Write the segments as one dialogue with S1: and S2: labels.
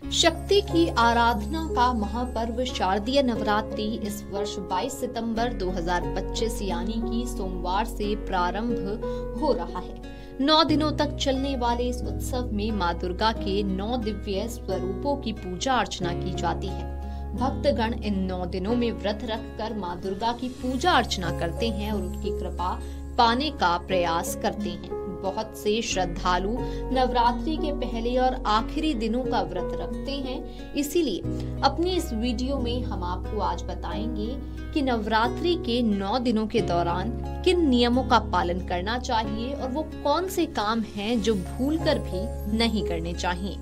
S1: शक्ति की आराधना का महापर्व शारदीय नवरात्रि इस वर्ष 22 सितंबर 2025 यानी कि सोमवार से प्रारंभ हो रहा है। 9 दिनों तक चलने वाले इस उत्सव में मां दुर्गा के 9 दिव्य स्वरूपों की पूजा अर्चना की जाती है। भक्तगण इन 9 दिनों में व्रत रखकर मां दुर्गा की पूजा अर्चना करते हैं और उनकी कृपा पाने का प्रयास करते हैं। बहुत से श्रद्धालु नवरात्रि के पहले और आखिरी दिनों का व्रत रखते हैं। इसीलिए अपनी इस वीडियो में हम आपको आज बताएंगे कि नवरात्रि के 9 दिनों के दौरान किन नियमों का पालन करना चाहिए और वो कौन से काम हैं जो भूलकर भी नहीं करने चाहिए।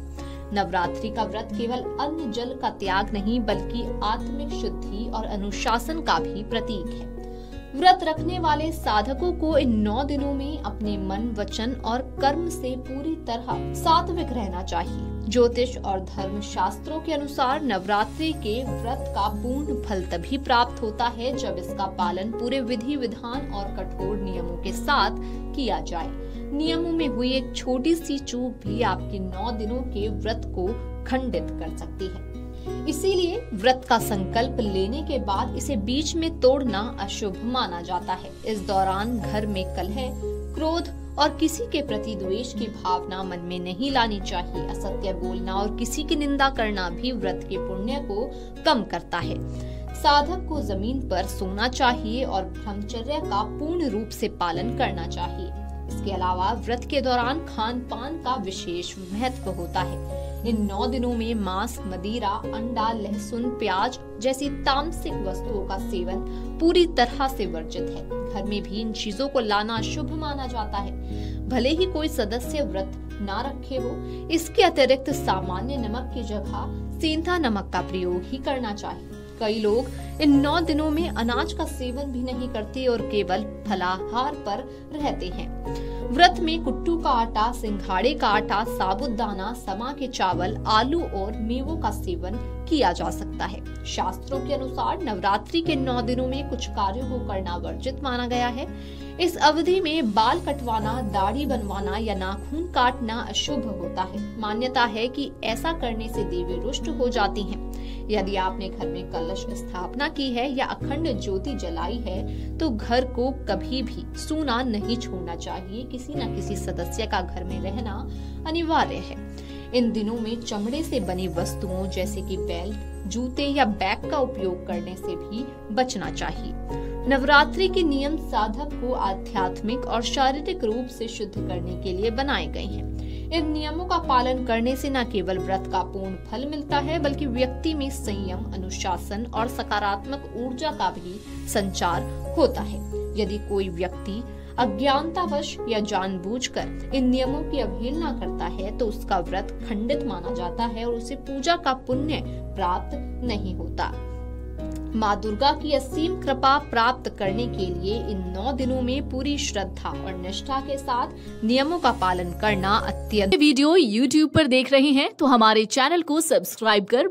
S1: नवरात्रि का व्रत केवल अन्न जल का त्याग नहीं बल्कि आत्मिक शुद्धि और अनुशासन का भी प्रतीक है। व्रत रखने वाले साधकों को इन 9 दिनों में अपने मन, वचन और कर्म से पूरी तरह सात्विक रहना चाहिए। ज्योतिष और धर्म शास्त्रों के अनुसार नवरात्रि के व्रत का पूर्ण फल तभी प्राप्त होता है जब इसका पालन पूरे विधि विधान और कठोर नियमों के साथ किया जाए। नियमों में हुई एक छोटी सी चूक भी आपके 9 दिनों के व्रत को खंडित कर सकती है। इसीलिए व्रत का संकल्प लेने के बाद इसे बीच में तोड़ना अशुभ माना जाता है। इस दौरान घर में कलह, क्रोध और किसी के प्रति द्वेष की भावना मन में नहीं लानी चाहिए। असत्य बोलना और किसी की निंदा करना भी व्रत के पुण्य को कम करता है। साधक को जमीन पर सोना चाहिए और ब्रह्मचर्य का पूर्ण रूप से पालन करना चाहिए। इसके अलावा व्रत के दौरान खान पान का विशेष महत्व होता है। इन 9 दिनों में मांस, मदिरा, अंडा, लहसुन, प्याज जैसी तामसिक वस्तुओं का सेवन पूरी तरह से वर्जित है। घर में भी इन चीजों को लाना शुभ माना जाता है। भले ही कोई सदस्य व्रत ना रखे हो, इसके अतिरिक्त सामान्य नमक की जगह सेंधा नमक का प्रयोग ही करना चाहिए। कई लोग इन 9 दिनों में अनाज का सेवन भी नहीं करते और केवल फलाहार पर रहते हैं। व्रत में कुट्टू का आटा, सिंघाड़े का आटा, साबूदाना, समा के चावल, आलू और मेवों का सेवन किया जा सकता है। शास्त्रों के अनुसार नवरात्रि के 9 दिनों में कुछ कार्यों को करना वर्जित माना गया है। इस अवधि में बाल कटवाना, दाढ़ी बनवाना या नाखून काटना अशुभ होता है। मान्यता है कि ऐसा करने से देवी रुष्ट हो जाती हैं। यदि आपने घर में कलश स्थापना की है या अखंड ज्योति जलाई है तो घर को कभी भी सूना नहीं छोड़ना चाहिए। किसी न किसी सदस्य का घर में रहना अनिवार्य है। इन दिनों में चमड़े से बनी वस्तुओं जैसे कि बेल्ट, जूते या बैग का उपयोग करने से भी बचना चाहिए। नवरात्रि के नियम साधक को आध्यात्मिक और शारीरिक रूप से शुद्ध करने के लिए बनाए गए हैं। इन नियमों का पालन करने से न केवल व्रत का पूर्ण फल मिलता है बल्कि व्यक्ति में संयम, अनुशासन और सकारात्मक ऊर्जा का भी संचार होता है। यदि कोई व्यक्ति अज्ञानतावश या जानबूझकर इन नियमों की अवहेलना करता है तो उसका व्रत खंडित माना जाता है और उसे पूजा का पुण्य प्राप्त नहीं होता। माँ दुर्गा की असीम कृपा प्राप्त करने के लिए इन 9 दिनों में पूरी श्रद्धा और निष्ठा के साथ नियमों का पालन करना अत्यंत।
S2: वीडियो YouTube पर देख रहे हैं तो हमारे चैनल को सब्सक्राइब कर